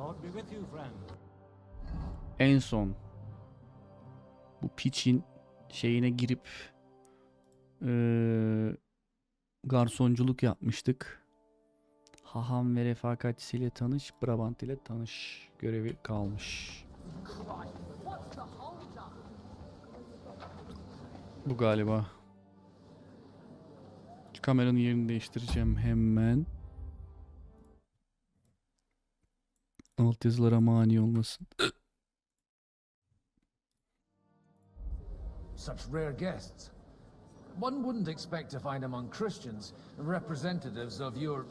Lord be with you, friend. En son bu piçin şeyine girip garsonculuk yapmıştık. Haham ve refakatçisiyle tanış, Brabant ile tanış görevi kalmış. Bu galiba. Şu kameranın yerini değiştireceğim hemen. Alt yazılara mani olmasın. Such rare guests. One wouldn't expect to find among Christians representatives of your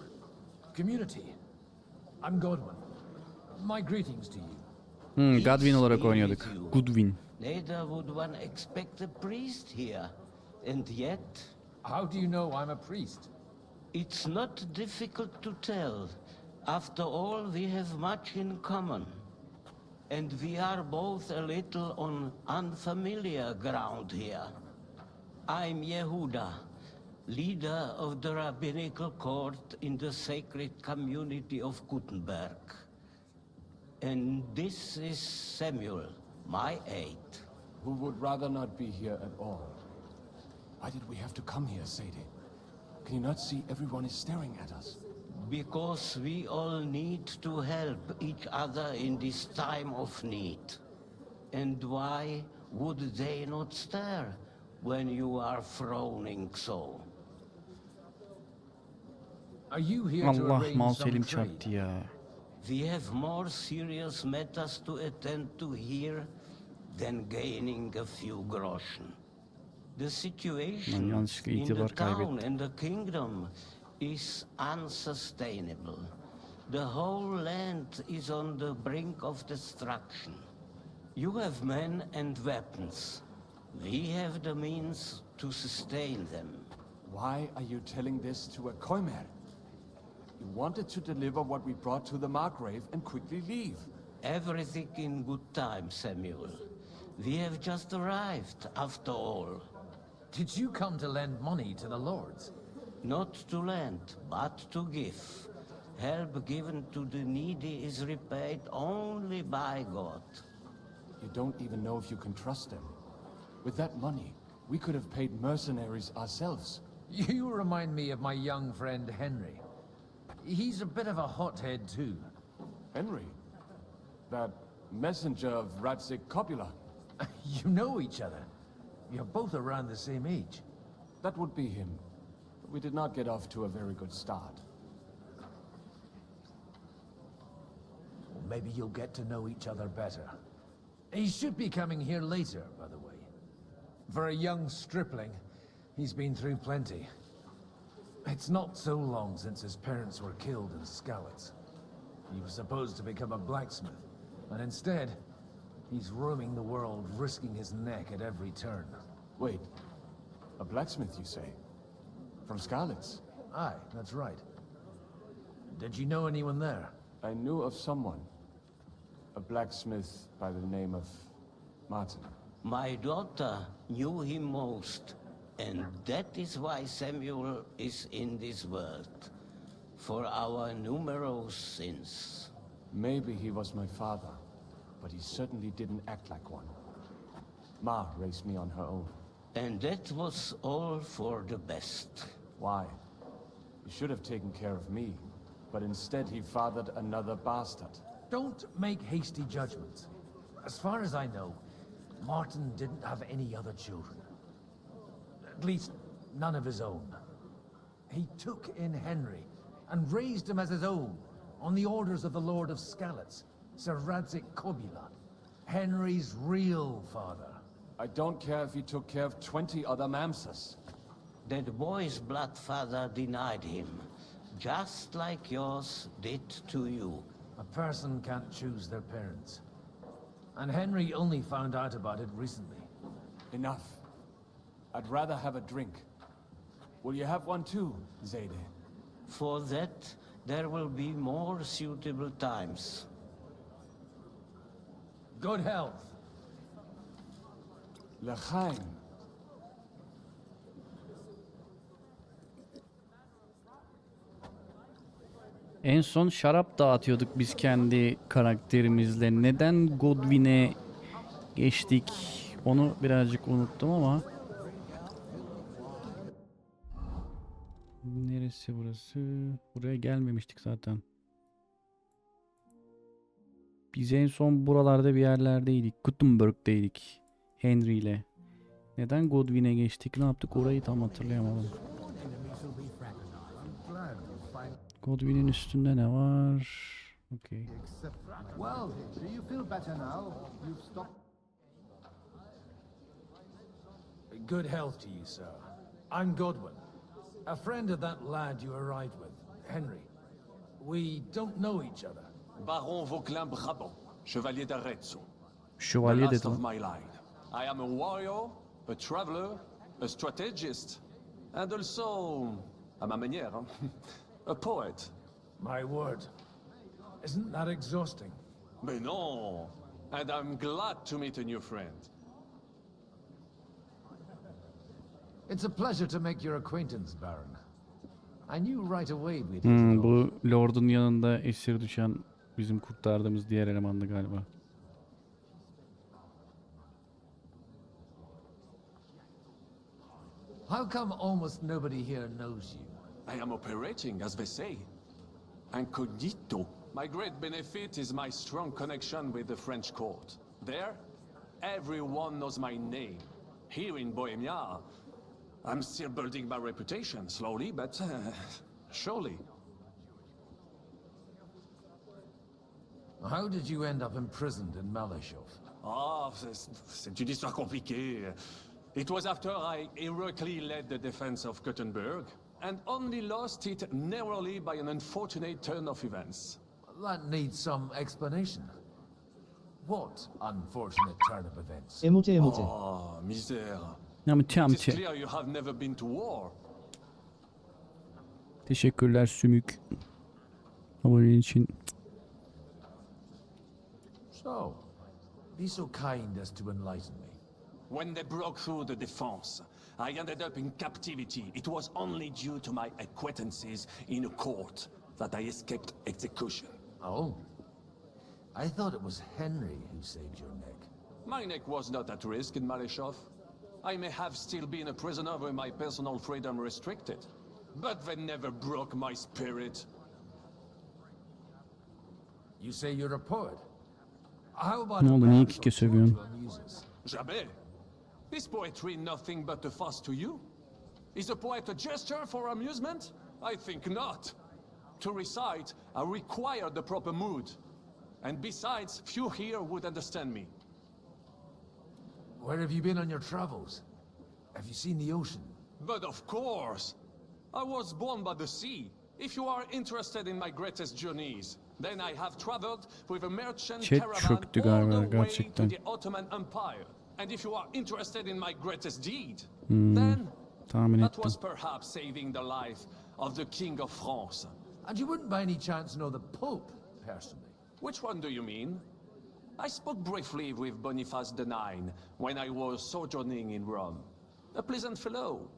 community. I'm Godwin. My greetings to you. Godwin olarak oynuyorduk. Goodwin. Neither would one expect a priest here. And yet, How do you know I'm a priest? it's not difficult to tell. After all, we have much in common. And we are both a little on unfamiliar ground here. I'm Yehuda, leader of the rabbinical court in the sacred community of Gutenberg. And this is Samuel, my aide. Who would rather not be here at all. Why did we have to come here, Sadie? Can you not see everyone is staring at us? Because we all need to help each other in this time of need. And why would they not stare when you are frowning so? Are you here to Allah arrange mal some Selim trade? çarptı ya. We have more serious matters to attend to here than gaining a few groschen. The situation Lan yanlışlıkla in the itibar town kaybettim. and the kingdom is unsustainable. The whole land is on the brink of destruction. You have men and weapons. We have the means to sustain them. Why are you telling this to a Koimer? You wanted to deliver what we brought to the Margrave and quickly leave. Everything in good time, Samuel. We have just arrived, after all. Did you come to lend money to the lords? Not to lend, but to give. Help given to the needy is repaid only by God. You don't even know if you can trust them. With that money, we could have paid mercenaries ourselves. You remind me of my young friend Henry. He's a bit of a hothead too. Henry? That messenger of Radzik Copula? You know each other. You're both around the same age. That would be him. But we did not get off to a very good start. Well, maybe you'll get to know each other better. He should be coming here later, by the way. For a young stripling, he's been through plenty. It's not so long since his parents were killed in Skalitz. He was supposed to become a blacksmith, and instead, he's roaming the world, risking his neck at every turn. Wait, a blacksmith, you say? From Skalitz? Aye, that's right. Did you know anyone there? I knew of someone. A blacksmith by the name of Martin. My daughter knew him most, and that is why Samuel is in this world, for our numerous sins. Maybe he was my father, but he certainly didn't act like one. Ma raised me on her own. And that was all for the best. Why? He should have taken care of me, but instead he fathered another bastard. Don't make hasty judgments. As far as I know, Martin didn't have any other children. At least, none of his own. He took in Henry and raised him as his own, on the orders of the Lord of Skalitz, Sir Radzik Kobula, Henry's real father. I don't care if he took care of 20 other Mamsas. That boy's blood father denied him, just like yours did to you. A person can't choose their parents. And Henry only found out about it recently. Enough. I'd rather have a drink. Will you have one too, Zayde? For that, there will be more suitable times. Good health. L'chaim. En son şarap dağıtıyorduk biz kendi karakterimizle. Neden Godwin'e geçtik? Onu birazcık unuttum ama. Neresi burası? Buraya gelmemiştik zaten. Biz en son buralarda bir yerlerdeydik. Gutenberg'deydik. Henry ile. Neden Godwin'e geçtik? Ne yaptık? Orayı tam hatırlayamadım. Godwin'in üstünde ne var? Okay. Well, do you feel better now? You've stopped. Good health to you, sir. I'm Godwin, a friend of that lad you arrived with, Henry. We don't know each other. Baron Vauquelin Brabant, Chevalier d'Arezzo. The Şövalye last dedi of lan. my line. I am a warrior, a traveler, a strategist, and also, à ma manière, a poet. My word. Isn't that exhausting? Mais non! And I'm glad to meet a new friend. It's a pleasure to make your acquaintance, Baron. I knew right away we'd hit it off. Bu Lord'un yanında esir düşen bizim kurtardığımız diğer elemandı galiba. How come almost nobody here knows you? I am operating, as they say. Incognito. My great benefit is my strong connection with the French court. There, everyone knows my name. Here in Bohemia, I'm still building my reputation, slowly but surely. How did you end up imprisoned in Malashov? Ah, c'est une histoire compliquée. It was after I heroically led the defense of Gothenburg, and only lost it narrowly by an unfortunate turn of events. That needs some explanation. What unfortunate turn of events? Emote emote. Ah, misère. Amça It is amça. clear you have never been to war. Teşekkürler Sümük. Abonenin için. So, be so kind as to enlighten me. When they broke through the defense, I ended up in captivity. It was only due to my acquaintances in a court that I escaped execution. Oh? I thought it was Henry who saved your neck. My neck was not at risk in Maleshov. I may have still been a prisoner with my personal freedom restricted, but they never broke my spirit. You say you're a poet? How about Ne a oldu, niye verse iki or kez two övüyorsun? to amuse us? Jamais. Is poetry nothing but a farce to you? Is a poet a gesture for amusement? I think not. To recite, I require the proper mood. And besides, few here would understand me. Where have you been on your travels? Have you seen the ocean? But of course! I was born by the sea. If you are interested in my greatest journeys, then I have traveled with a merchant Chat caravan çöktü all galiba the way to gerçekten. the Ottoman Empire. And if you are interested in my greatest deed, then Tahmin that ettim. was perhaps saving the life of the King of France. And you wouldn't by any chance know the Pope, personally? Which one do you mean? I spoke briefly with Boniface IX when I was sojourning in Rome. A pleasant fellow.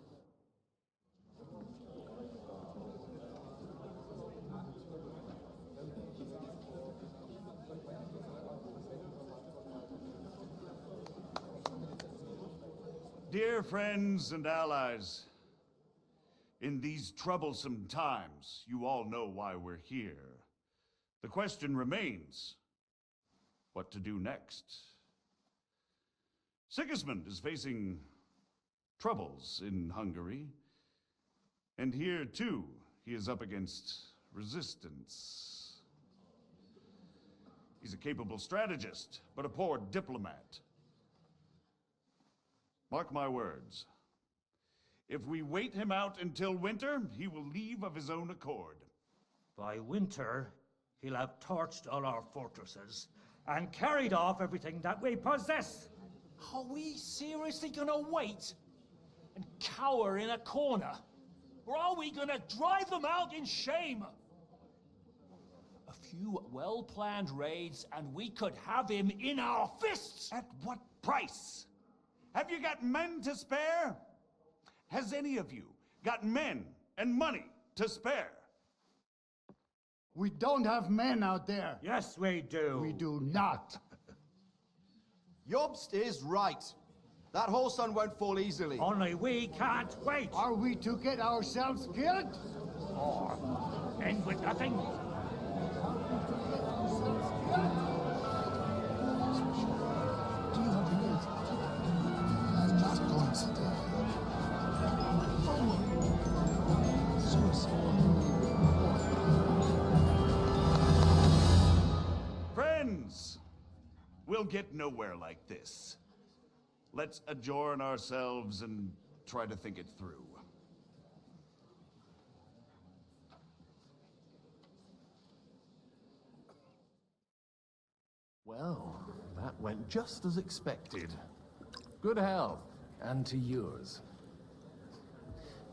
Dear friends and allies, in these troublesome times, you all know why we're here. The question remains, what to do next? Sigismund is facing troubles in Hungary, and here too, he is up against resistance. He's a capable strategist, but a poor diplomat. Mark my words. If we wait him out until winter, he will leave of his own accord. By winter, he'll have torched all our fortresses and carried off everything that we possess. Are we seriously gonna wait and cower in a corner? Or are we gonna drive them out in shame? A few well-planned raids and we could have him in our fists! At what price? Have you got men to spare? Has any of you got men and money to spare? We don't have men out there. Yes, we do. We do not. Jobst is right. That whole sun won't fall easily. Only we can't wait. Are we to get ourselves killed? Or end with nothing. Friends, we'll get nowhere like this. Let's adjourn ourselves and try to think it through. Well, that went just as expected. Good health, and to yours.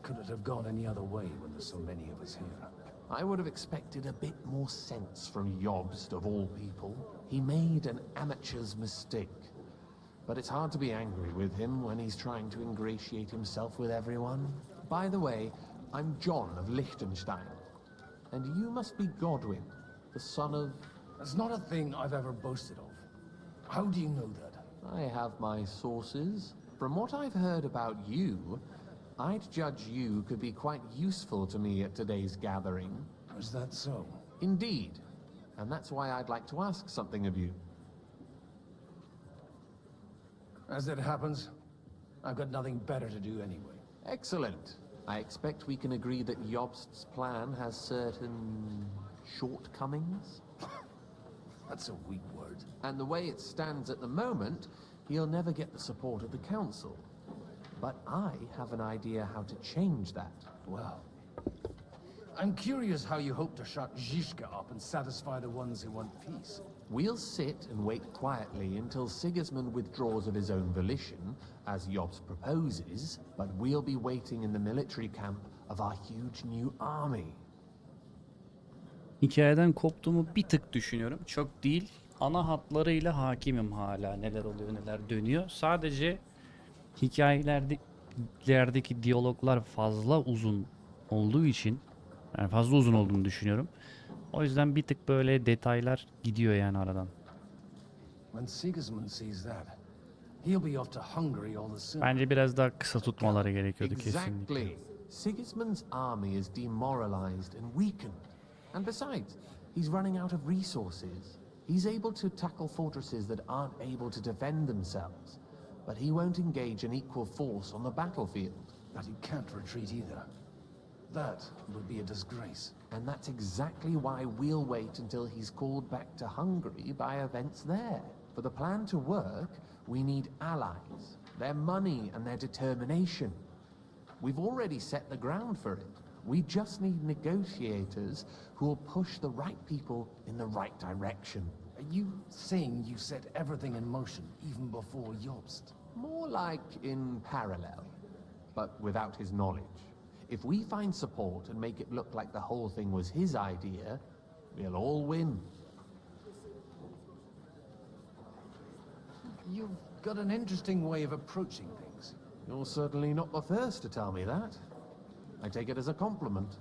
Could it have gone any other way when there's so many of us here? I would have expected a bit more sense from Jobst, of all people. He made an amateur's mistake. But it's hard to be angry with him when he's trying to ingratiate himself with everyone. By the way, I'm John of Liechtenstein. And you must be Godwin, the son of... That's not a thing I've ever boasted of. How do you know that? I have my sources. From what I've heard about you, I'd judge you could be quite useful to me at today's gathering. Is that so? Indeed. And that's why I'd like to ask something of you. As it happens, I've got nothing better to do anyway. Excellent. I expect we can agree that Jobst's plan has certain shortcomings? That's a weak word. And the way it stands at the moment, he'll never get the support of the council. But I have an idea how to change that. Well, I'm curious how you hope to shut Zizka up and satisfy the ones who want peace. We'll sit and wait quietly until Sigismund withdraws of his own volition, as Jobst proposes, but we'll be waiting in the military camp of our huge new army. Hikayeden koptuğumu bir tık düşünüyorum. Çok değil. Ana hatlarıyla hakimim hala. Neler oluyor, neler dönüyor. Sadece hikayelerdeki diyaloglar fazla uzun olduğu için, yani fazla uzun olduğunu düşünüyorum. O yüzden bir tık böyle detaylar gidiyor yani aradan. Bence biraz daha kısa tutmaları gerekiyordu kesinlikle. Exactly. Sigismund's army is demoralized and weakened. And besides, he's running out of resources. He's able to tackle fortresses that aren't able to defend themselves. But he won't engage an equal force on the battlefield. But he can't retreat either. That would be a disgrace. And that's exactly why we'll wait until he's called back to Hungary by events there. For the plan to work, we need allies, their money and their determination. We've already set the ground for it. We just need negotiators who will push the right people in the right direction. Are you saying you set everything in motion even before Jobst? More like in parallel, but without his knowledge. If we find support and make it look like the whole thing was his idea, we'll all win. You've got an interesting way of approaching things. You're certainly not the first to tell me that. I take it as a compliment.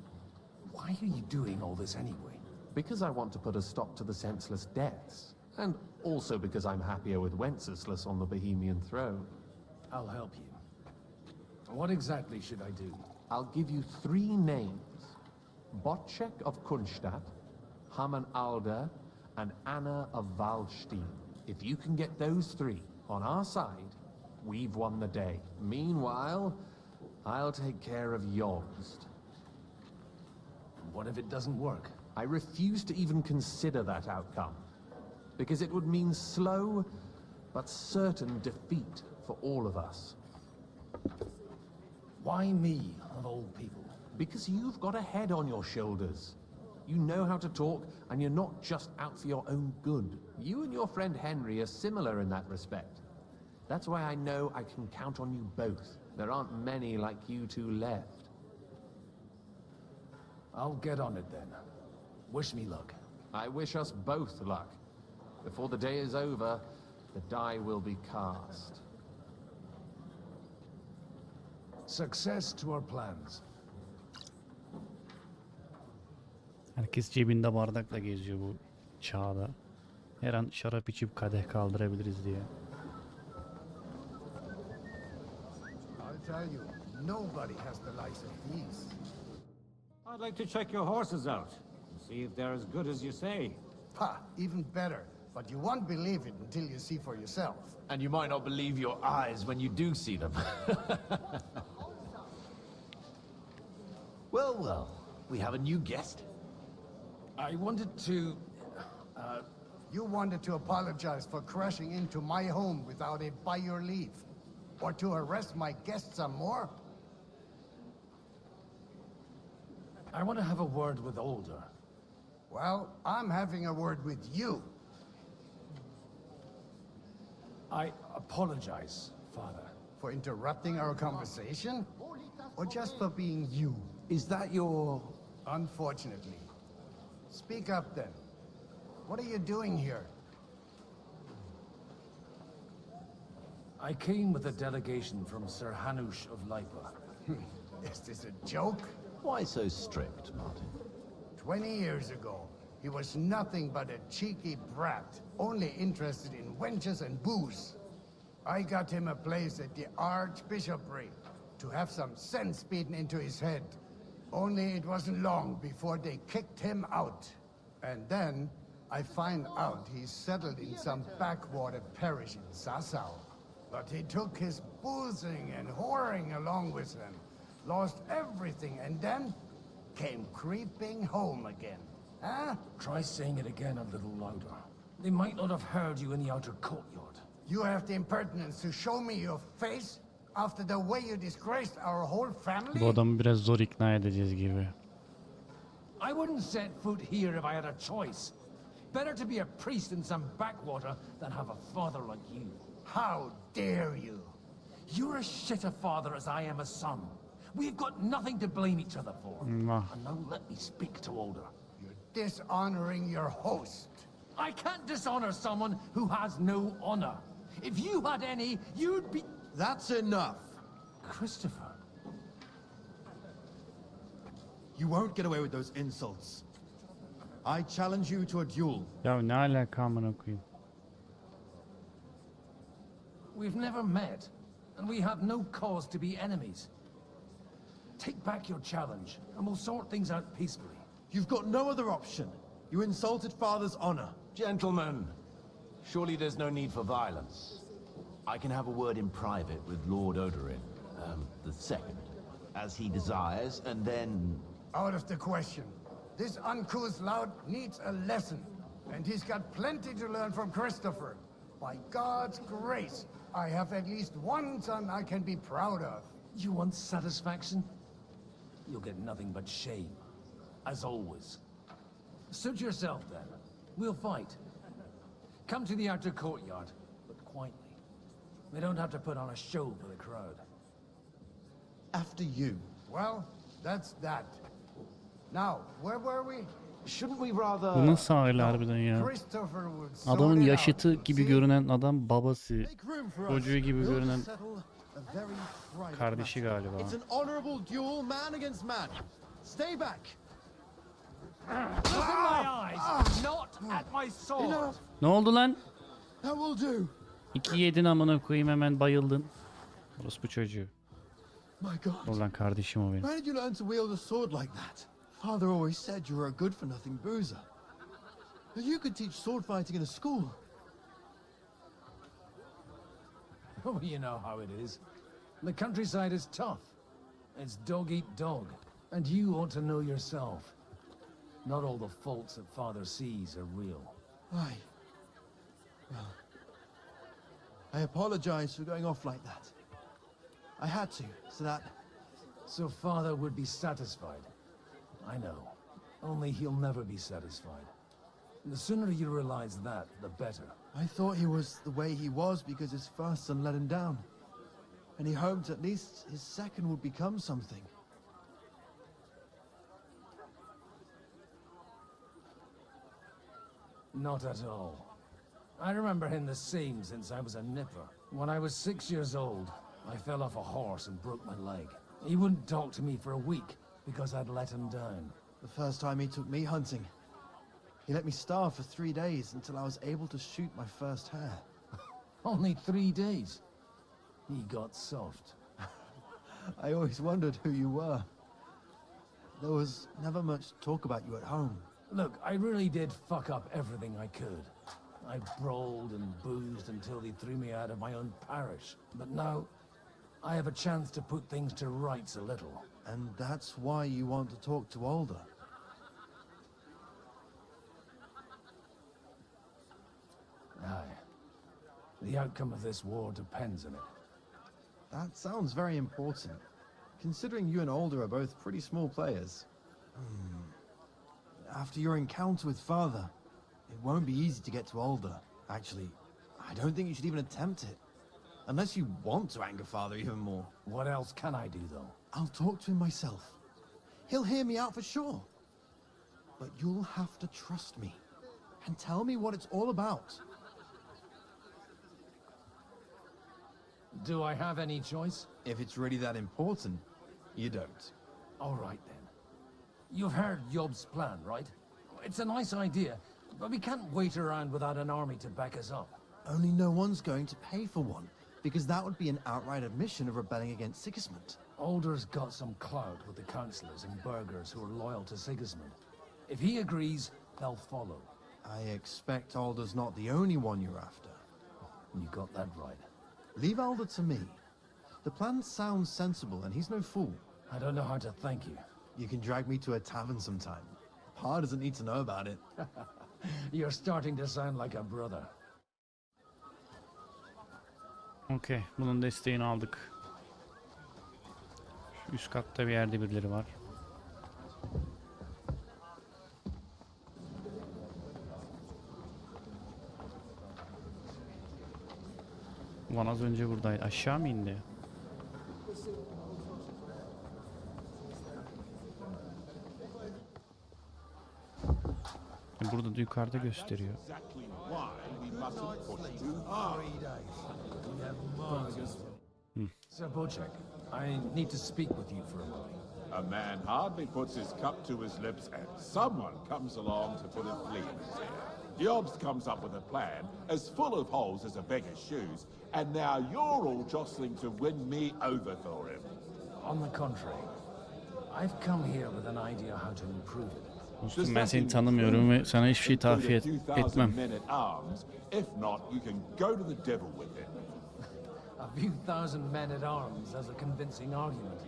Why are you doing all this anyway? Because I want to put a stop to the senseless deaths. And also because I'm happier with Wenceslas on the Bohemian throne. I'll help you. What exactly should I do? I'll give you 3 names. Botchek of Kunstadt, Hamann Alder, and Anna of Waldstein. If you can get those 3 on our side, we've won the day. Meanwhile, I'll take care of Jobst. What if it doesn't work? I refuse to even consider that outcome. Because it would mean slow, but certain defeat for all of us. Why me, of all people? Because you've got a head on your shoulders. You know how to talk, and you're not just out for your own good. You and your friend Henry are similar in that respect. That's why I know I can count on you both. There aren't many like you 2 left. I'll get on it then. Wish me luck. I wish us both luck. Before the day is over, the die will be cast. Success to our plans. Herkes cebinde bardakla geziyor bu çağda. Her an şarap içip kadeh kaldırabiliriz diye. I'll tell you, nobody has the likes of these. I'd like to check your horses out. See if they're as good as you say. Ha, even better. But you won't believe it until you see for yourself. And you might not believe your eyes when you do see them. Well, well, we have a new guest. I wanted to... You wanted to apologize for crashing into my home without it by your leave. Or to arrest my guests some more? I want to have a word with Older. Well, I'm having a word with you. I apologize, Father. For interrupting our conversation? Or just for being you? Is that your... Unfortunately. Speak up then. What are you doing here? I came with a delegation from Sir Hanush of Lipa. Is this a joke? Why so strict, Martin? 20 years ago, he was nothing but a cheeky brat, only interested in wenches and booze. I got him a place at the Archbishopric to have some sense beaten into his head. Only it wasn't long before they kicked him out. And then I find out he's settled in some backwater parish in Sassau. But he took his boozing and whoring along with him, lost everything, and then came creeping home again. Huh? Try saying it again a little louder. They might not have heard you in the outer courtyard. You have the impertinence to show me your face after the way you disgraced our whole family? Bu adamı biraz zor ikna edeceğiz gibi. I wouldn't set foot here if I had a choice. Better to be a priest in some backwater than have a father like you. How dare you? You're as shit a father as I am a son. We've got nothing to blame each other for. Mwah. And now let me speak to Older. You're dishonoring your host. I can't dishonor someone who has no honor. If you had any, you'd be... That's enough. Christopher. You won't get away with those insults. I challenge you to a duel. Ya ne alaka amına koyayım. We've never met, and we have no cause to be enemies. Take back your challenge, and we'll sort things out peacefully. You've got no other option. You insulted Father's honor. Gentlemen, surely there's no need for violence. I can have a word in private with Lord Oberyn, the second, as he desires, and then... Out of the question. This uncouth lout needs a lesson, and he's got plenty to learn from Christopher. By God's grace, I have at least one son I can be proud of. You want satisfaction? You'll get nothing but shame, as always. Suit yourself, then. We'll fight. Come to the outer courtyard, but quietly. We don't have to put on a show for the crowd. After you. Well, that's that. Now, where were we? Shouldn't we rather... Bu nasıl aile harbiden ya? Christopher would sort Adamın it yaşıtı out, gibi see? görünen adam babası. Make room for us. Çocuğu gibi We'll görünen settle a very private kardeşi matter. galiba. It's an honorable duel, man against man. Stay back. Look at my eyes, not at my sword. Enough. Ne oldu lan? That will do. 2 yedin amına koyayım, hemen bayıldın. Orospu çocuğu. My God. Ulan kardeşim o benim. Where did you learn to wield a sword like that? Father always said you were a good-for-nothing boozer. But you could teach sword fighting in a school. Oh, you know how it is. The countryside is tough. It's dog eat dog. And you ought to know yourself. Not all the faults that Father sees are real. Aye. Well, I apologize for going off like that. I had to, so that... So Father would be satisfied. I know. Only he'll never be satisfied. The sooner you realize that, the better. I thought he was the way he was because his first son let him down. And he hoped at least his second would become something. Not at all. I remember him the same since I was a nipper. When I was 6 years old, I fell off a horse and broke my leg. He wouldn't talk to me for a week because I'd let him down. The first time he took me hunting. He let me starve for 3 days until I was able to shoot my first hare. Only 3 days. He got soft. I always wondered who you were. There was never much talk about you at home. Look, I really did fuck up everything I could. I brawled and boozed until they threw me out of my own parish. But now, I have a chance to put things to rights a little. And that's why you want to talk to Alder. Aye. The outcome of this war depends on it. That sounds very important, considering you and Alder are both pretty small players. After your encounter with Father, it won't be easy to get to Alder. Actually, I don't think you should even attempt it. Unless you want to anger Father even more. What else can I do, though? I'll talk to him myself. He'll hear me out for sure. But you'll have to trust me and tell me what it's all about. Do I have any choice? If it's really that important, you don't. All right, then. You've heard Yob's plan, right? It's a nice idea, but we can't wait around without an army to back us up. Only no one's going to pay for one, because that would be an outright admission of rebelling against Sigismund. Alder's got some clout with the councillors and burghers who are loyal to Sigismund. If he agrees, they'll follow. I expect Alder's not the only one you're after. You got that right. Leave Alder to me. The plan sounds sensible, and he's no fool. I don't know how to thank you. You can drag me to a tavern sometime. Pa doesn't need to know about it. You're starting to sound like a brother. Okey. Bunun desteğini aldık. Şu üst katta bir yerde birileri var. Ulan az önce buradaydı. Aşağı mı indi? Burada da yukarıda gösteriyor. Sir Bocek, I need to speak with you for a moment. A man hardly puts his cup to his lips and someone comes along to put a flea in his ear. Jobs comes up with a plan as full of holes as a beggar's shoes, and now you're all jostling to win me over for him. On the contrary, I've come here with an idea how to improve it. Dostum ben seni tanımıyorum ve sana hiçbir şey tavsiye etmem. If not, you can go to the devil with it. A few thousand men at arms as a convincing argument,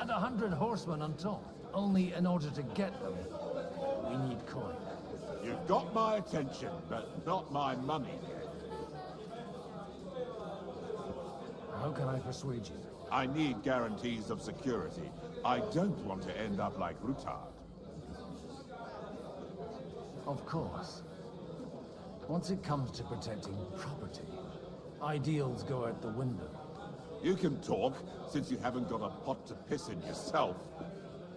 and 100 horsemen on top. Only in order to get them, we need coin. You've got my attention, but not my money. How can I persuade you? I need guarantees of security. I don't want to end up like Rutard. Of course. Once it comes to protecting property, ideals go out the window. You can talk, since you haven't got a pot to piss in yourself.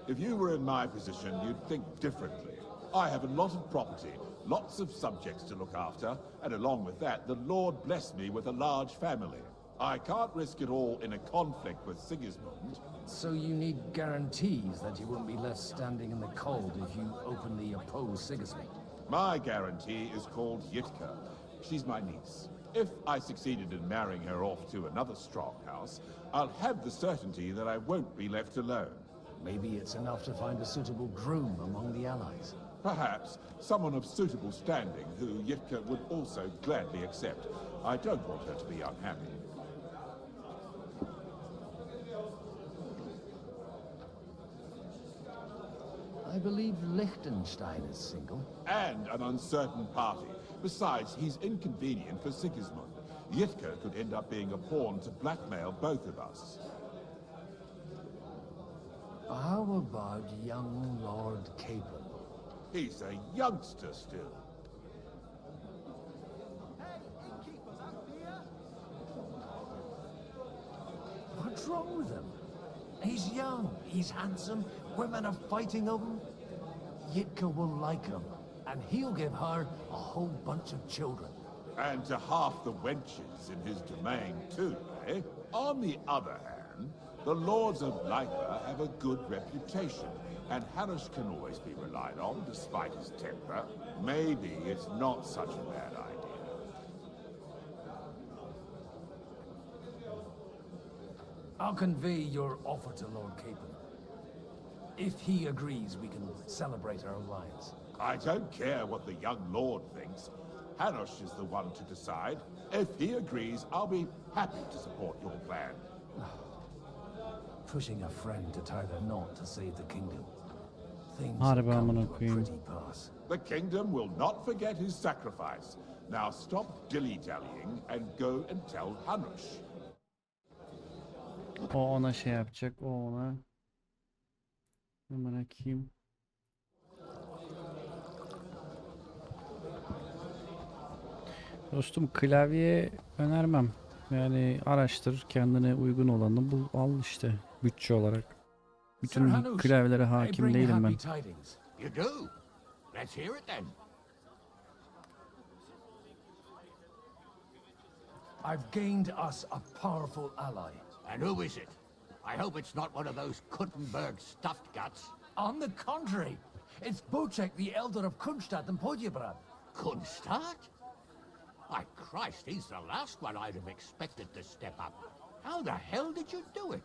If you were in my position, you'd think differently. I have a lot of property, lots of subjects to look after, and along with that, the Lord blessed me with a large family. I can't risk it all in a conflict with Sigismund. So you need guarantees that you won't be left standing in the cold if you openly oppose Sigismund. My guarantee is called Yitka. She's my niece. If I succeeded in marrying her off to another strong house, I'll have the certainty that I won't be left alone. Maybe it's enough to find a suitable groom among the allies. Perhaps someone of suitable standing who Yitka would also gladly accept. I don't want her to be unhappy. I believe Liechtenstein is single. And an uncertain party. Besides, he's inconvenient for Sigismund. Yitka could end up being a pawn to blackmail both of us. How about young Lord Capel? He's a youngster still. What's wrong with him? He's young, he's handsome, women are fighting over him. Yitka will like him, and he'll give her a whole bunch of children. And to half the wenches in his domain too, eh? On the other hand, the lords of Leipa have a good reputation. and Hanush can always be relied on despite his temper. Maybe it's not such a bad idea. I'll convey your offer to Lord Capon. If he agrees, we can celebrate our lives. I don't care what the young lord thinks. Hanush is the one to decide. If he agrees, I'll be happy to support your plan. Pushing a friend to tie the knot to save the kingdom. Things Harbi have come amına to a koyayım. pretty pass. The kingdom will not forget his sacrifice. Now stop dilly-dallying and go and tell Hanush. O ona şey yapacak, o ona. Hemen bakayım. Dostum klavye önermem. Yani araştır, kendine uygun olanı bul, al işte bütçe olarak. Bütün klavyelere hakim değilim ben. You do? Let's hear it then. I've gained us a powerful ally. And who is it? I hope it's not one of those Kuttenberg stuffed guts. On the contrary, it's Bocek, the elder of Kunstadt and Podjebrad. Kunstadt? My Christ, he's the last one I'd have expected to step up. How the hell did you do it?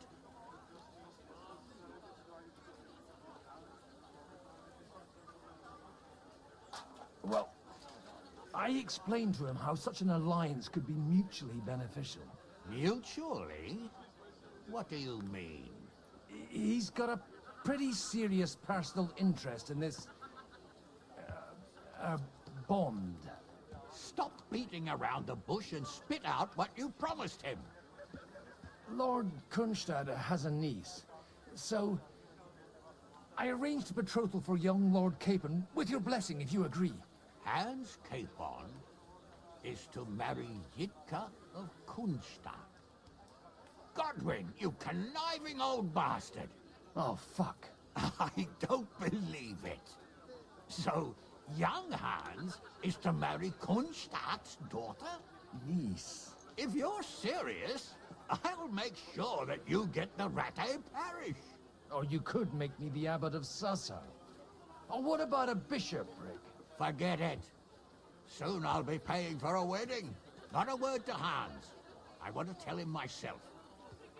Well, I explained to him how such an alliance could be mutually beneficial. Mutually? What do you mean? He's got a pretty serious personal interest in this... bond. Stop beating around the bush and spit out what you promised him. Lord Kunstad has a niece, so... I arranged a betrothal for young Lord Capon, with your blessing if you agree. Hans Capon is to marry Yitka of Kunstadt. Godwin, you conniving old bastard! Oh, fuck. I don't believe it. So, young Hans is to marry Kunstadt's daughter? Niece. If you're serious, I'll make sure that you get the Rattay parish. Or you could make me the abbot of Sassau. Or what about a bishopric? Forget it. Soon I'll be paying for a wedding. Not a word to Hans. I want to tell him myself.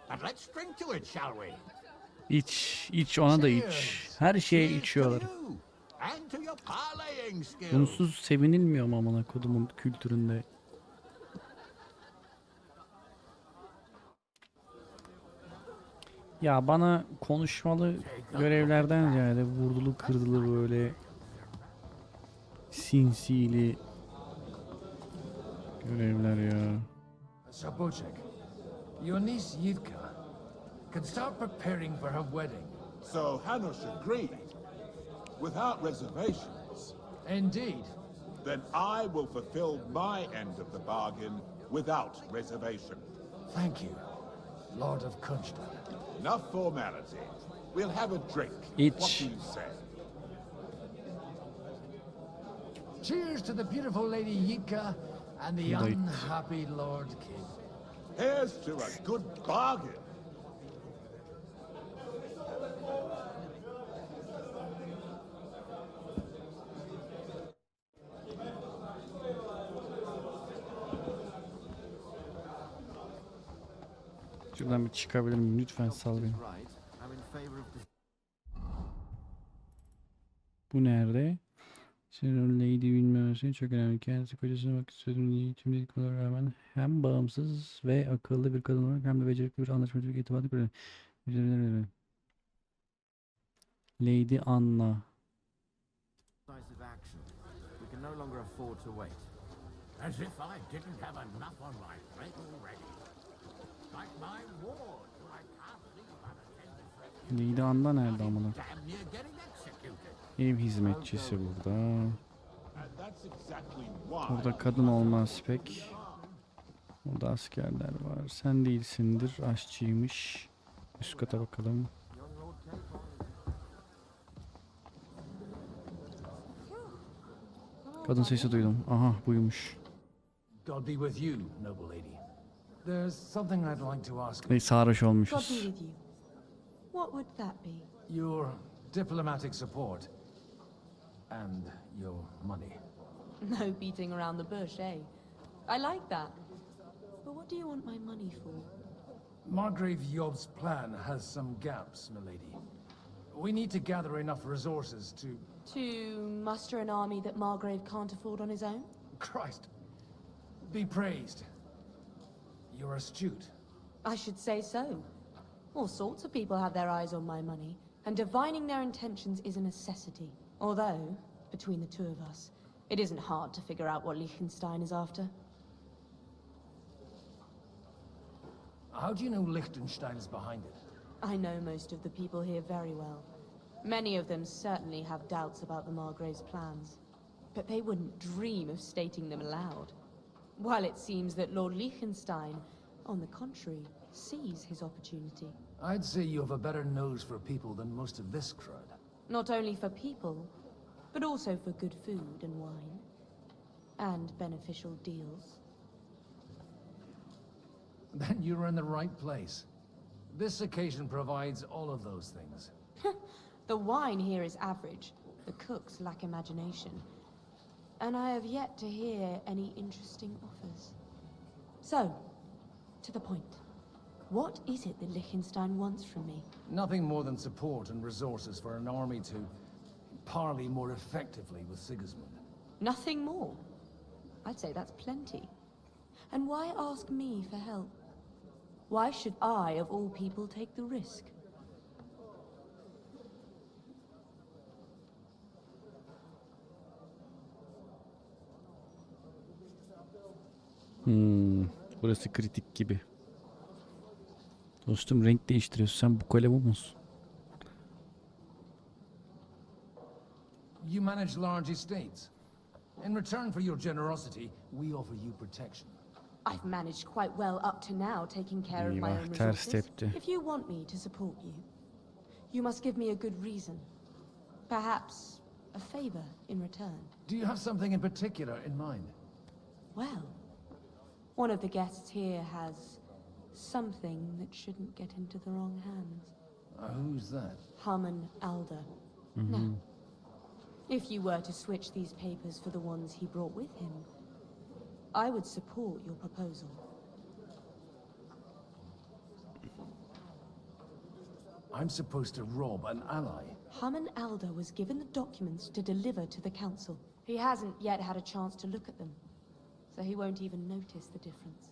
But let's drink to it, shall we? İç ona da iç. Her şeye içiyorlar. And to your parlaying skills. Bunsuz sevinilmiyor mu amına kodumun kültüründe? Ya bana konuşmalı görevlerden ziyade vurdulu kırdılı böyle sinsili görevler ya. So Bocek, your niece Yitka can start preparing for her wedding. So Hanush agreed, without reservations. Indeed. Then I will fulfill my end of the bargain without reservation. Thank you, Lord of Kunstad. Enough formality. We'll have a drink. İç. What do you say? Cheers to the beautiful Lady Yitka and the Right. unhappy Lord King. Here's to a good bargain. Şuradan bir çıkabilir miyim? Lütfen sal beni. Bu nerede? Senin Lady bilmemesi çok önemli. Kendisi kocasına bak sözünü tüm dedikodulara rağmen hem bağımsız ve akıllı bir kadın olarak hem de becerikli bir anlaşmacılık itibarı kuruyor. Lady Anna. As if I didn't have enough on my plate already. Like my ward, who I can't leave unattended. Lady Anna nerede amına? Damn near getting executed. Ev hizmetçisi burada. And that's exactly why. Burada kadın olmaz pek. Burada askerler var. Sen değilsindir. Aşçıymış. Üst kata bakalım. Kadın sesi duydum. Aha buymuş. God be with you, noble lady. There's something I'd like to ask. Sarhoş God be olmuşuz. with you. What would that be? Your diplomatic support, and your money. No beating around the bush, eh? I like that. But what do you want my money for? Margrave Yob's plan has some gaps, milady. We need to gather enough resources to... To muster an army that Margrave can't afford on his own? Christ. Be praised. You're astute. I should say so. All sorts of people have their eyes on my money, and divining their intentions is a necessity. Although, between the two of us, it isn't hard to figure out what Liechtenstein is after. How do you know Liechtenstein is behind it? I know most of the people here very well. Many of them certainly have doubts about the Margrave's plans. But they wouldn't dream of stating them aloud. While it seems that Lord Liechtenstein, on the contrary, sees his opportunity. I'd say you have a better nose for people than most of this crowd. Not only for people, but also for good food and wine. And beneficial deals. Then you're in the right place. This occasion provides all of those things. The wine here is average. The cooks lack imagination. And I have yet to hear any interesting offers. So, to the point. What is it that Liechtenstein wants from me? Nothing more than support and resources for an army to parley more effectively with Sigismund. Nothing more? I'd say that's plenty. And why ask me for help? Why should I, of all people, take the risk? Burası kritik gibi. Dostum renk değiştiriyorsun. Sen bu kale bu musun? You manage large estates. In return for your generosity, we offer you protection. I've managed quite well up to now, taking care of my own Eyvah, ters resources. tepti. If you want me to support you, you must give me a good reason. Perhaps a favor in return. Do you have something in particular in mind? Well, one of the guests here has something that shouldn't get into the wrong hands. Who's that? Harman Alder. Now, if you were to switch these papers for the ones he brought with him, I would support your proposal. I'm supposed to rob an ally. Harman Alder was given the documents to deliver to the council. He hasn't yet had a chance to look at them, so he won't even notice the difference.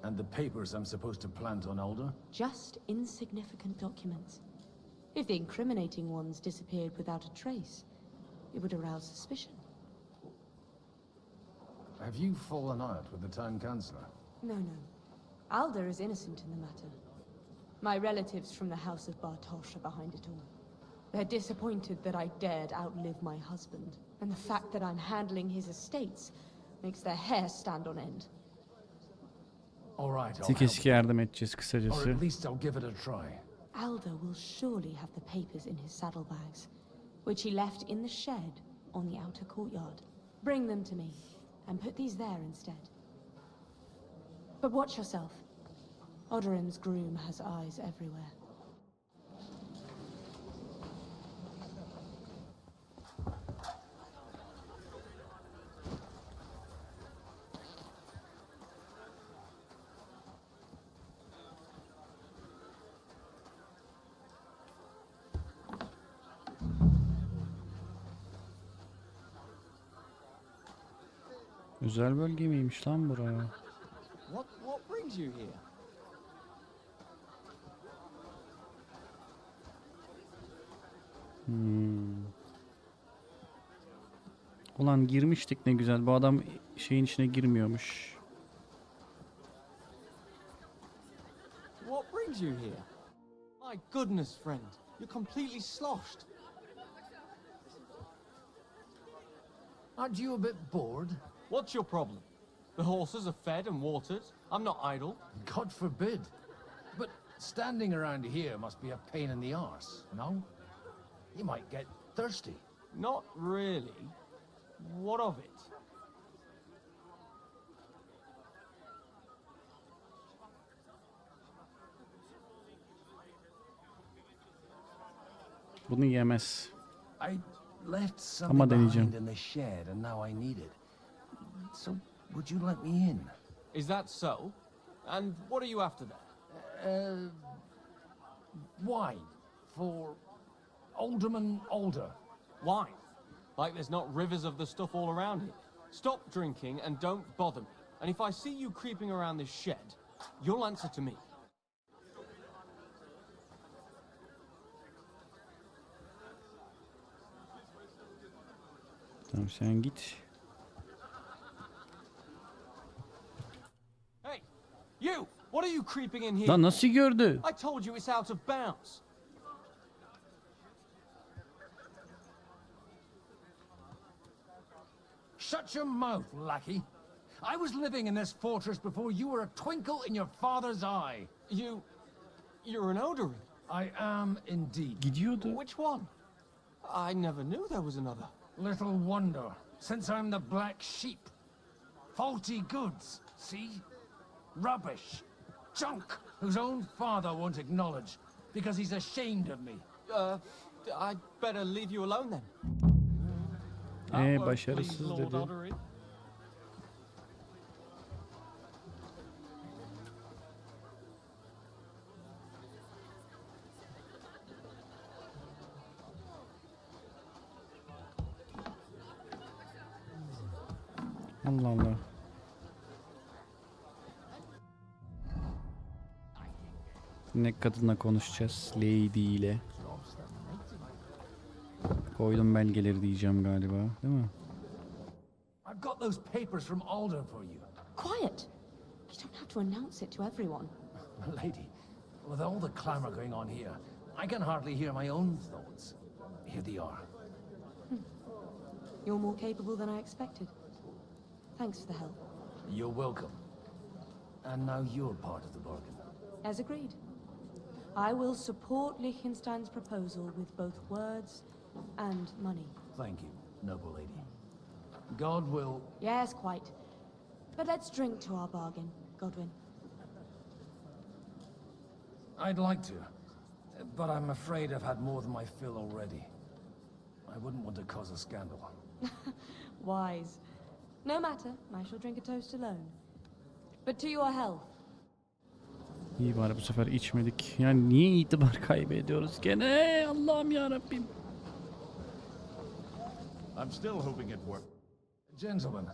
And the papers I'm supposed to plant on Alder? Just insignificant documents. If the incriminating ones disappeared without a trace, it would arouse suspicion. Have you fallen out with the town councillor? No. Alder is innocent in the matter. My relatives from the House of Bartosz are behind it all. They're disappointed that I dared outlive my husband, and the fact that I'm handling his estates makes their hair stand on end. All right, I'll Sike help. sike yardım edeceğiz Or kısacası. at least I'll give it a try. Alder will surely have the papers in his saddlebags, which he left in the shed on the outer courtyard. Bring them to me, and put these there instead. But watch yourself. Odorin's groom has eyes everywhere. Özel bölge miymiş lan buraya? What brings you here? Ulan girmiştik ne güzel. Bu adam şeyin içine girmiyormuş. What brings you here? My goodness, friend. You're completely sloshed. Aren't you a bit bored? What's your problem? The horses are fed and watered. I'm not idle. God forbid. But standing around here must be a pain in the arse, no? You might get thirsty. Not really. What of it? bunu yemez. I left Ama something deneyeceğim. behind in the shed and now I need it. So, would you let me in? Is that so? And what are you after there? Wine for Alderman Alder. Wine? Like there's not rivers of the stuff all around here. Stop drinking and don't bother me. And if I see you creeping around this shed, you'll answer to me. Tamam sen git. Hey, you! What are you creeping in here? Lan nasıl gördü? I told you it's out of bounds. Shut your mouth, lackey. I was living in this fortress before you were a twinkle in your father's eye. You're an Odorin. I am indeed. Gidiyordu. Which one? I never knew there was another. Little wonder, since I'm the black sheep. Faulty goods, see? Rubbish. Junk, whose own father won't acknowledge, because he's ashamed of me. I'd better leave you alone then. Başarısız Lord dedi. Odorin. Allah Allah. Ne kadınla konuşacağız? Lady ile. Koydum belgeleri diyeceğim galiba, değil mi? I've got those papers from Alder for you. Quiet! You don't have to announce it to everyone. Lady, with all the clamor going on here, I can hardly hear my own thoughts. Here they are. You're more capable than I expected. Thanks for the help. You're welcome. And now you're part of the bargain. As agreed. I will support Liechtenstein's proposal with both words and money. Thank you, noble lady. God will... Yes, quite. But let's drink to our bargain, Godwin. I'd like to, but I'm afraid I've had more than my fill already. I wouldn't want to cause a scandal. Wise. No matter, I shall drink a toast alone. But to your health. İyi bari bu sefer içmedik. Yani niye itibar kaybediyoruz gene? Allah'ım ya Rabbim. I'm still hoping it works. Gentlemen,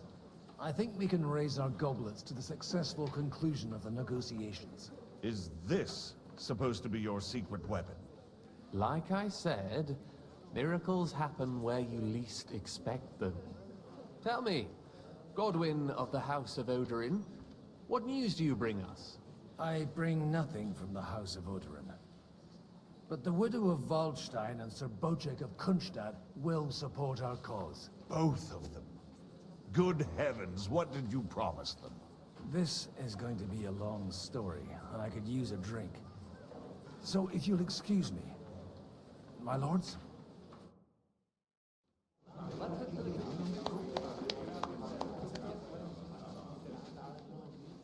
I think we can raise our goblets to the successful conclusion of the negotiations. Is this supposed to be your secret weapon? Like I said, miracles happen where you least expect them. Tell me, Godwin of the House of Odorin, what news do you bring us? I bring nothing from the House of Odorin. But the widow of Waldstein and Sir Bocek of Kunstad will support our cause. Both of them. Good heavens, what did you promise them? This is going to be a long story, and I could use a drink. So if you'll excuse me, my lords?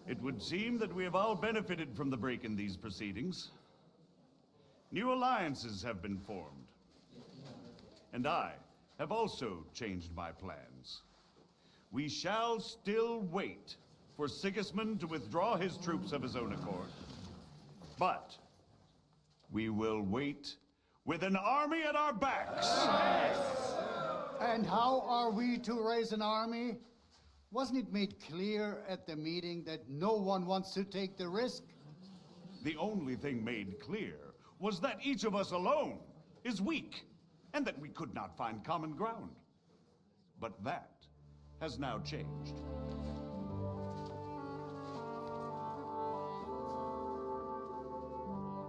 It would seem that we have all benefited from the break in these proceedings. New alliances have been formed. And I have also changed my plans. We shall still wait for Sigismund to withdraw his troops of his own accord. But we will wait with an army at our backs. And how are we to raise an army? Wasn't it made clear at the meeting that no one wants to take the risk? The only thing made clear was that each of us alone is weak, and that we could not find common ground. But that has now changed.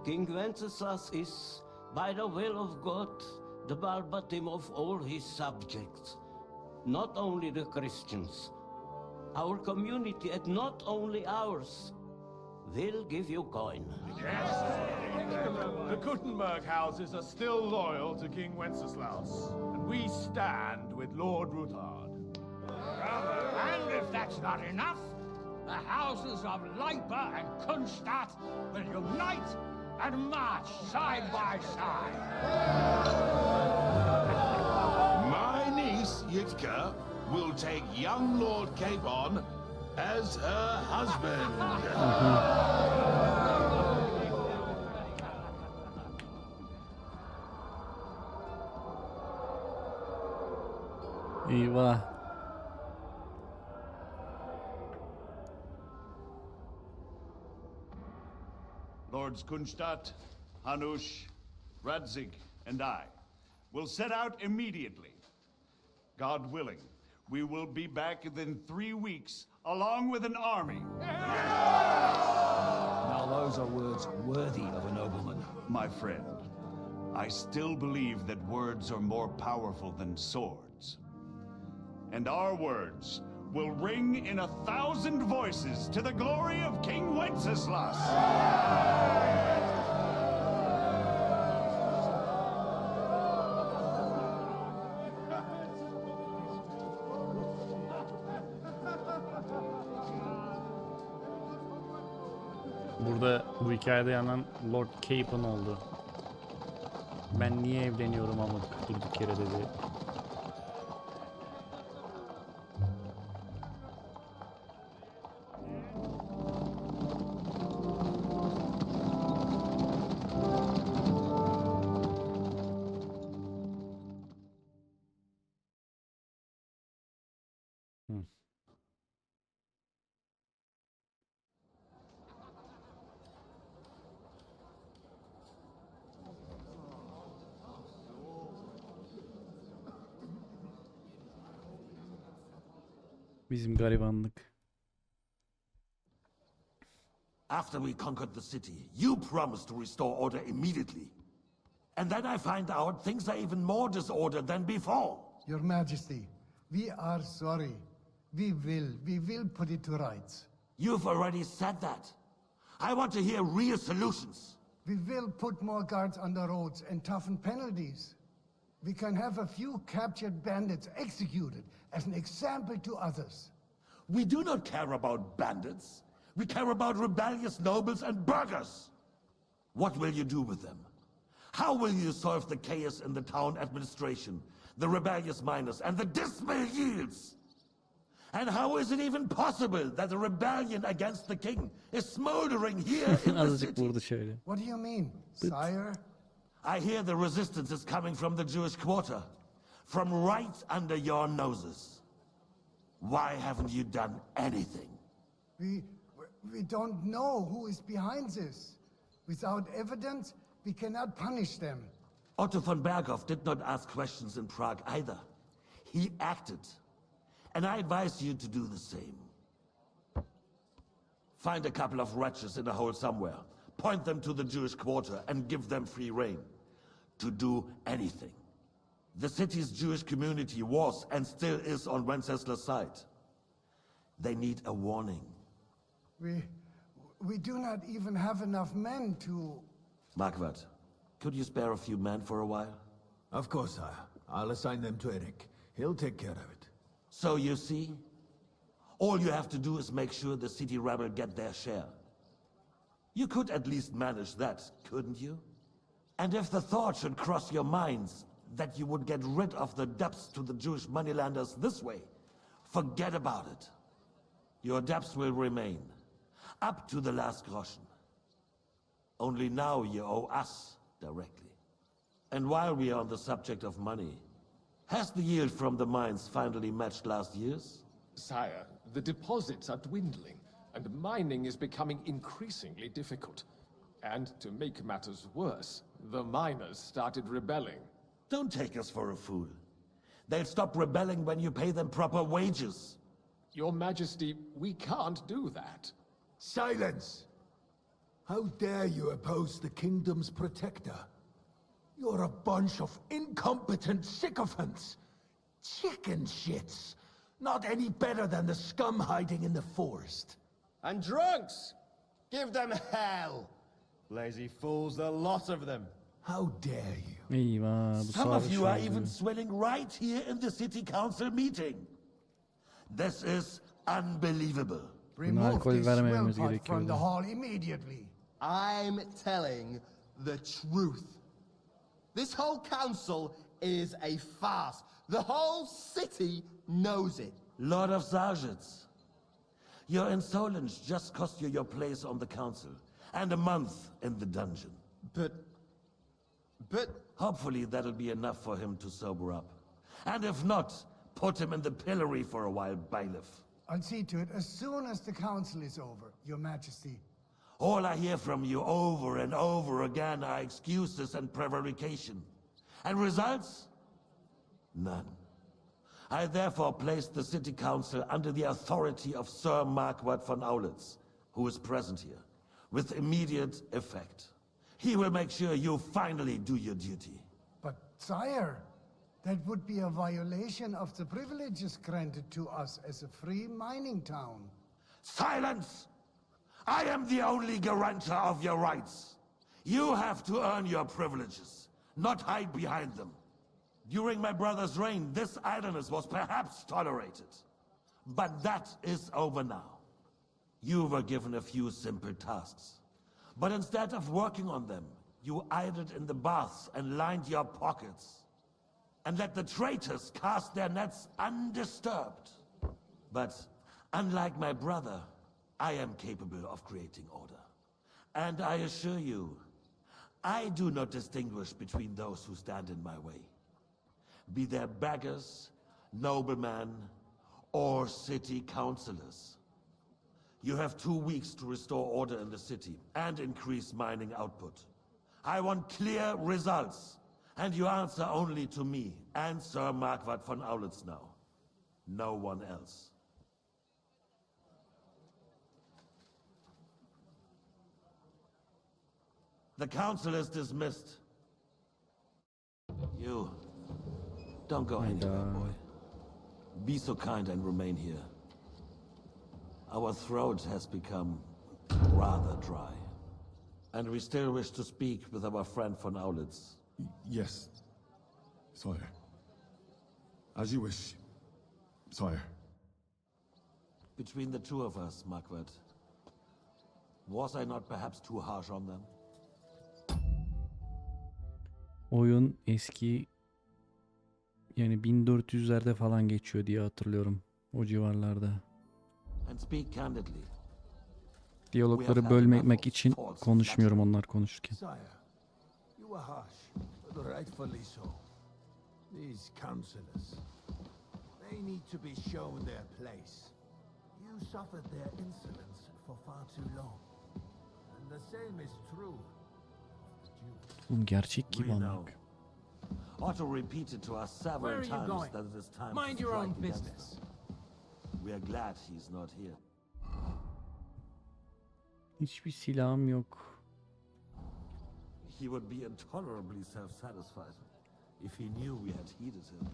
King Wenceslas is, by the will of God, the balbatim of all his subjects. Not only the Christians. Our community, and not only ours, will give you coin. The Kuttenberg houses are still loyal to King Wenceslaus, and we stand with Lord Ruthard. And if that's not enough, the houses of Leipa and Kunstadt will unite and march side by side. My niece, Yitka, will take young Lord Capon as her husband. Eyvah. Lords Kunstadt, Hanush, Radzig, and I will set out immediately. God willing, we will be back within 3 weeks, along with an army. Now those are words worthy of a nobleman. My friend, I still believe that words are more powerful than swords. And our words will ring in 1,000 voices to the glory of King Wenceslas. Burada bu hikayede yanan Lord Capon oldu. Ben niye evleniyorum ama durduk yere dedi. Bizim garibanlık. After we conquered the city, you promised to restore order immediately. And then I find out things are even more disordered than before. Your Majesty, we are sorry. We will put it to rights. You've already said that. I want to hear real solutions. We will put more guards on the roads and toughen penalties. We can have a few captured bandits executed as an example to others. We do not care about bandits. We care about rebellious nobles and burghers. What will you do with them? How will you solve the chaos in the town administration, the rebellious miners, and the dismal yields? And how is it even possible that a rebellion against the king is smoldering here in the city? What do you mean, sire? I hear the resistance is coming from the Jewish quarter, from right under your noses. Why haven't you done anything? We don't know who is behind this. Without evidence, we cannot punish them. Otto von Berghoff did not ask questions in Prague either. He acted. And I advise you to do the same. Find a couple of wretches in a hole somewhere, point them to the Jewish quarter, and give them free rein to do anything. The city's Jewish community was and still is on Wenceslas' side. They need a warning. We do not even have enough men to... Marquardt, could you spare a few men for a while? Of course, sire. I'll assign them to Eric. He'll take care of it. So you see, all you have to do is make sure the city rebel get their share. You could at least manage that, couldn't you? And if the thought should cross your minds that you would get rid of the debts to the Jewish moneylenders this way, forget about it. Your debts will remain, up to the last groschen. Only now you owe us directly. And while we are on the subject of money, has the yield from the mines finally matched last year's? Sire, the deposits are dwindling, and mining is becoming increasingly difficult. And to make matters worse, the miners started rebelling. Don't take us for a fool. They'll stop rebelling when you pay them proper wages. Your Majesty, we can't do that. Silence! How dare you oppose the kingdom's protector? You're a bunch of incompetent sycophants. Chicken shits. Not any better than the scum hiding in the forest. And drunks! Give them hell! Lazy fools, the lot of them. How dare you? Eyvah, bu Some of sarhoş you are oldu. even swelling right here in the city council meeting. This is unbelievable. Remove alkol this vermememiz swell pot from gerekiyordu. the hall immediately. I'm telling the truth. This whole council is a farce. The whole city knows it. Lord of Sergeants, your insolence just cost you your place on the council, and a month in the dungeon. But... Hopefully that'll be enough for him to sober up. And if not, put him in the pillory for a while, bailiff. I'll see to it as soon as the council is over, Your Majesty. All I hear from you over and over again are excuses and prevarication. And results? None. I therefore placed the city council under the authority of Sir Marquardt von Aulitz, who is present here, with immediate effect. He will make sure you finally do your duty. But, sire, that would be a violation of the privileges granted to us as a free mining town. Silence! I am the only guarantor of your rights. You have to earn your privileges, not hide behind them. During my brother's reign, this idleness was perhaps tolerated. But that is over now. You were given a few simple tasks. But instead of working on them, you idled in the baths and lined your pockets. And let the traitors cast their nets undisturbed. But unlike my brother, I am capable of creating order. And I assure you, I do not distinguish between those who stand in my way. Be they beggars, noblemen, or city councillors. You have 2 weeks to restore order in the city and increase mining output. I want clear results, and you answer only to me and Sir Marquardt von Aulitz now. No one else. The council is dismissed. You, don't go anywhere, boy. Be so kind and remain here. Our throat has become rather dry. And we still wish to speak with our friend von Aulitz. Yes, sire. As you wish, sire. Between the two of us, Marquardt, was I not perhaps too harsh on them? Oyun eski, yani 1400'lerde falan geçiyor diye hatırlıyorum. O civarlarda. And speak candidly. Diyalogları bölmemek için konuşmuyorum onlar konuşurken. Sire, you were harsh, but rightfully so. These councillors, they need to be shown their place. You suffered their insolence for far too long. And the same is true of the Jews. Oğlum gerçek gibi anlık. Otto repeated to us several times that it is time Mind to your own strike against business. them. We are glad he's not here. Hiçbir silahım yok. He would be intolerably self-satisfied if he knew we had heeded him.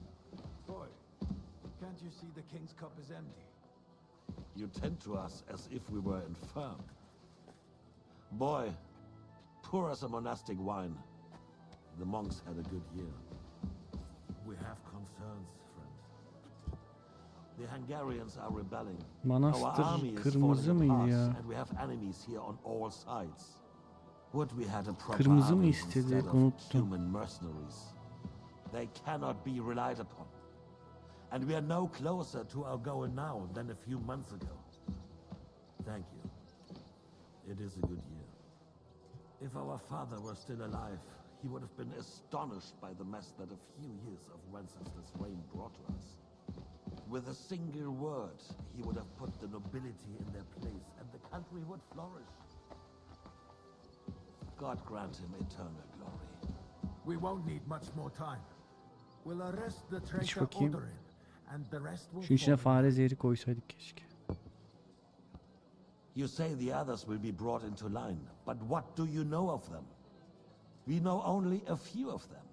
Boy, can't you see the king's cup is empty? You tend to us as if we were infirm. Boy, pour us a monastic wine. The monks had a good year. We have concerns, friend. The Hungarians are rebelling. Manastır kırmızı mıydı ya? And we have enemies here on all sides. Would we had a proper Kırmızı mı army istedi? instead of Unuttum. human mercenaries. They cannot be relied upon. And we are no closer to our goal now than a few months ago. Thank you. It is a good year. If our father were still alive, he would have been astonished by the mess that a few years of Wenceslas' reign brought to us. With a single word, he would have put the nobility in their place, and the country would flourish. God grant him eternal glory. We won't need much more time. We'll arrest the İç traitor bakayım. Odorin, and the rest will Şu içine follow. fare zehri koysaydık keşke. You say the others will be brought into line, but what do you know of them? We know only a few of them.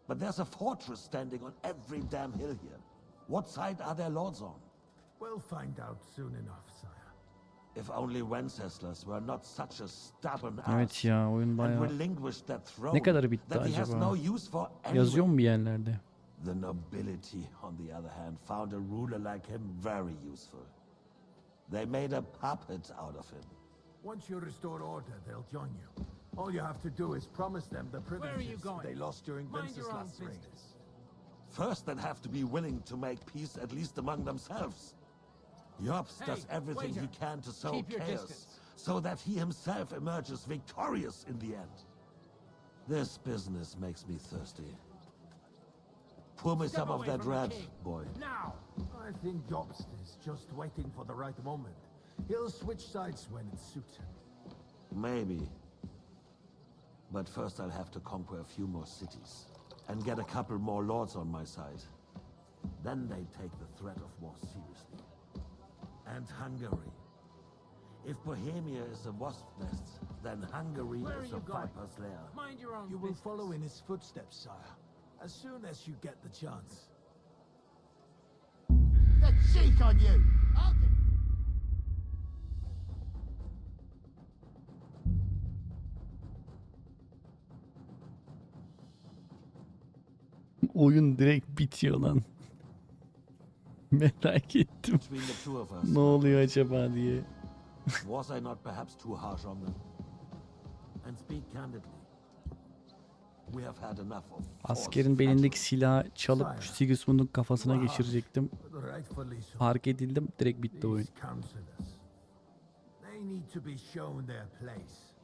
But there's a fortress standing on every damn hill here. What side are their lords on? We'll find out soon enough, sire. If only Wenceslas were not such a stubborn Evet ass ya oyun and bayağı... relinquished that throne Ne kadarı bitti that he has acaba? no use for Yazıyor anyway. mu bir yerlerde? The nobility, on the other hand, found a ruler like him very useful. They made a puppet out of him. Once you restore order, they'll join you. All you have to do is promise them the privileges they lost during Wenceslas' reign. First, they'd have to be willing to make peace, at least among themselves. Jobst does everything he can to sow chaos, so that he himself emerges victorious in the end. This business makes me thirsty. Pour me some of that red, boy. Now! I think Jobst is just waiting for the right moment. He'll switch sides when it suits him. Maybe. But first I'll have to conquer a few more cities, and get a couple more lords on my side. Then they take the threat of war seriously. And Hungary. If Bohemia is a wasp nest, then Hungary is a viper's lair. Mind your own. You will follow in his footsteps, sire, as soon as you get the chance. The cheek on you! Oyun direkt bitiyor lan. Merak ettim. Between the two of us, Ne oluyor acaba diye. was I not perhaps too harsh on them? And speak candidly. We have had enough of Askerin belindeki silahı çalıp Sigismund'un kafasına geçirecektim. Fark edildim, direkt bitti oyun. They need to be shown their place.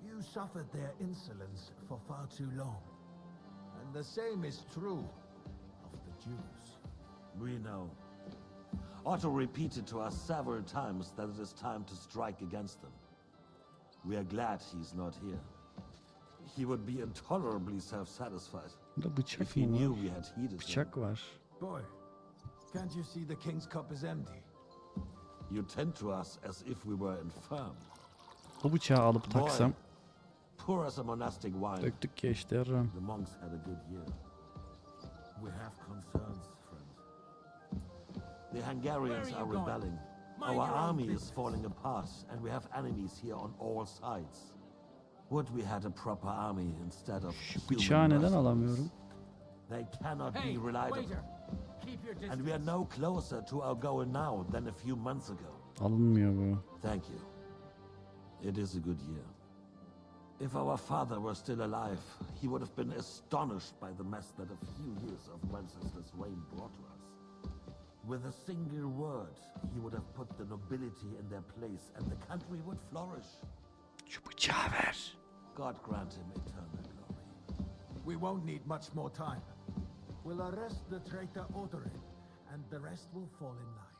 You suffered their insolence for far too long. And the same is true of the Jews. We know. Otto repeated to us several times that it is time to strike against them. We are glad he's not here. He would be intolerably self-satisfied if he knew we had heeded Bıçak var. Boy, can't you see the king's cup is empty? You tend to us as if we were infirm. O bıçağı alıp taksam. Pour us a monastic wine. Döktük ya işte yarram. The monks had a good year. We have concerns, friend. The Hungarians are rebelling. Our army is falling apart, and we have enemies here on all sides. Would we had a proper army instead of Bıçağı neden alamıyorum? They cannot be reliable. And we are no closer to our goal now than a few months ago. Alınmıyor bu. Thank you. It is a good year. If our father were still alive, he would have been astonished by the mess that a few years of Wenceslas' reign brought to us. With a single word, he would have put the nobility in their place and the country would flourish. Şu bıçağı ver. God grant him eternal glory. We won't need much more time. We'll arrest the traitor Odorin, and the rest will fall in line.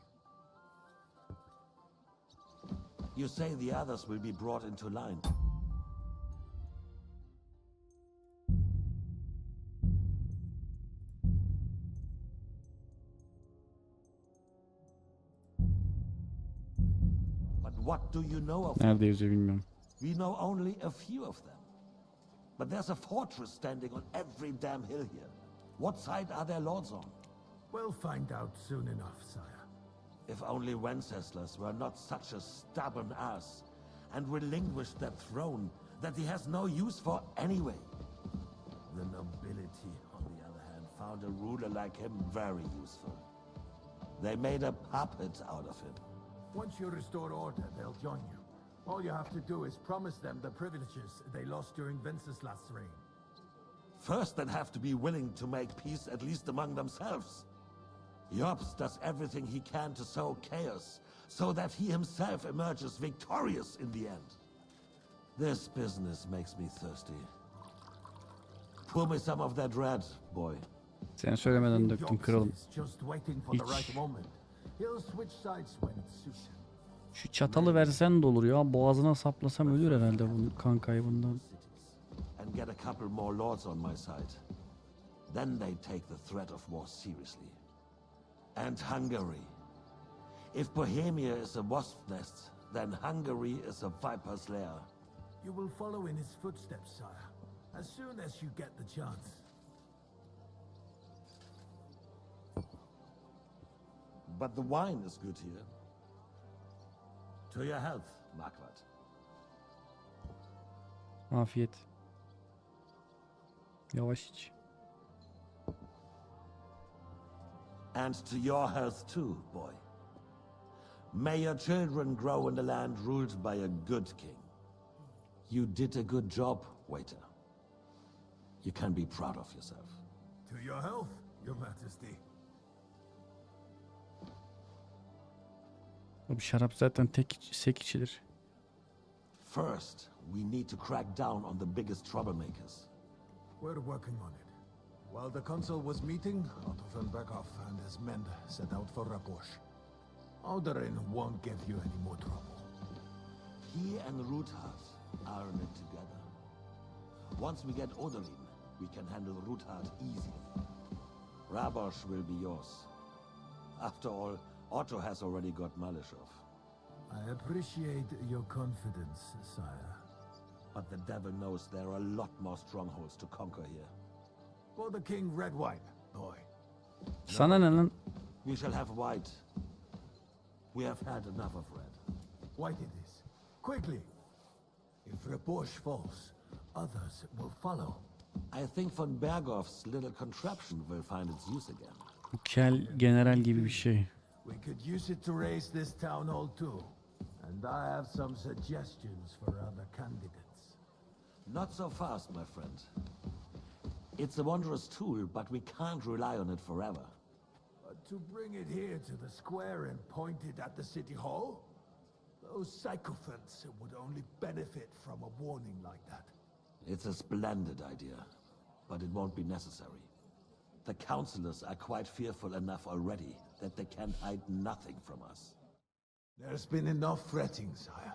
You say the others will be brought into line. But what do you know of them? Nerede yazıyor bilmiyorum. We know only a few of them. But there's a fortress standing on every damn hill here. What side are their lords on? We'll find out soon enough, sire. If only Wenceslas were not such a stubborn ass, and relinquished that throne that he has no use for anyway. The nobility, on the other hand, found a ruler like him very useful. They made a puppet out of him. Once you restore order, they'll join you. All you have to do is promise them the privileges they lost during Wenceslas' reign. First, they'd have to be willing to make peace, at least among themselves. Jobst does everything he can to sow chaos, so that he himself emerges victorious in the end. This business makes me thirsty. Pour me some of that red, boy. Sen söylemeden döktüm kralım. Just waiting for the right moment. He'll switch sides when it suits him. Şu çatalı versen de olur ya. Boğazına saplasam ölür herhalde bunun kan kaybından. And get a couple more lords on my side. Then they take the threat of war seriously. And Hungary. If Bohemia is a wasp nest, then Hungary is a viper's lair. You will follow in his footsteps, sire, as soon as you get the chance. But the wine is good here. To your health, Marquardt. Afiyet. Yavaş iç. And to your health too, boy. May your children grow in a land ruled by a good king. You did a good job, waiter. You can be proud of yourself. To your health, Your Majesty. Bu şarap zaten sek içilir. First, we need to crack down on the biggest troublemakers. We're working on it. While the council was meeting, Otto von Berghoff and his men set out for Rabosch. Alderin won't give you any more trouble. He and Ruthard are in it together. Once we get Oderlin, we can handle Ruthard easily. Rabosch will be yours. After all, Otto has already got Malishov. I appreciate your confidence, sire. But the devil knows there are a lot more strongholds to conquer here. For the king, red wine, boy. Sana ne lan? We shall have white. We have had enough of red. White it is. Quickly. If Rabosch falls, others will follow. I think von Berghoff's little contraption will find its use again. Kel general gibi bir şey. We could use it to raise this town hall too. And I have some suggestions for other candidates. Not so fast, my friend. It's a wondrous tool, but we can't rely on it forever. To bring it here to the square and point it at the city hall? Those sycophants would only benefit from a warning like that. It's a splendid idea, but it won't be necessary. The councillors are quite fearful enough already that they can hide nothing from us. There's been enough fretting, sire.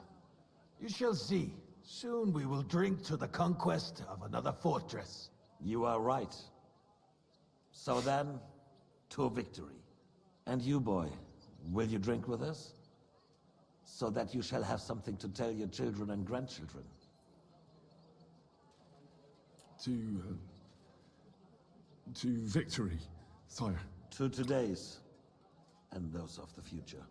You shall see. Soon we will drink to the conquest of another fortress. You are right. So then, to victory. And you, boy, will you drink with us? So that you shall have something to tell your children and grandchildren. To victory, sire. To today's, and those of the future.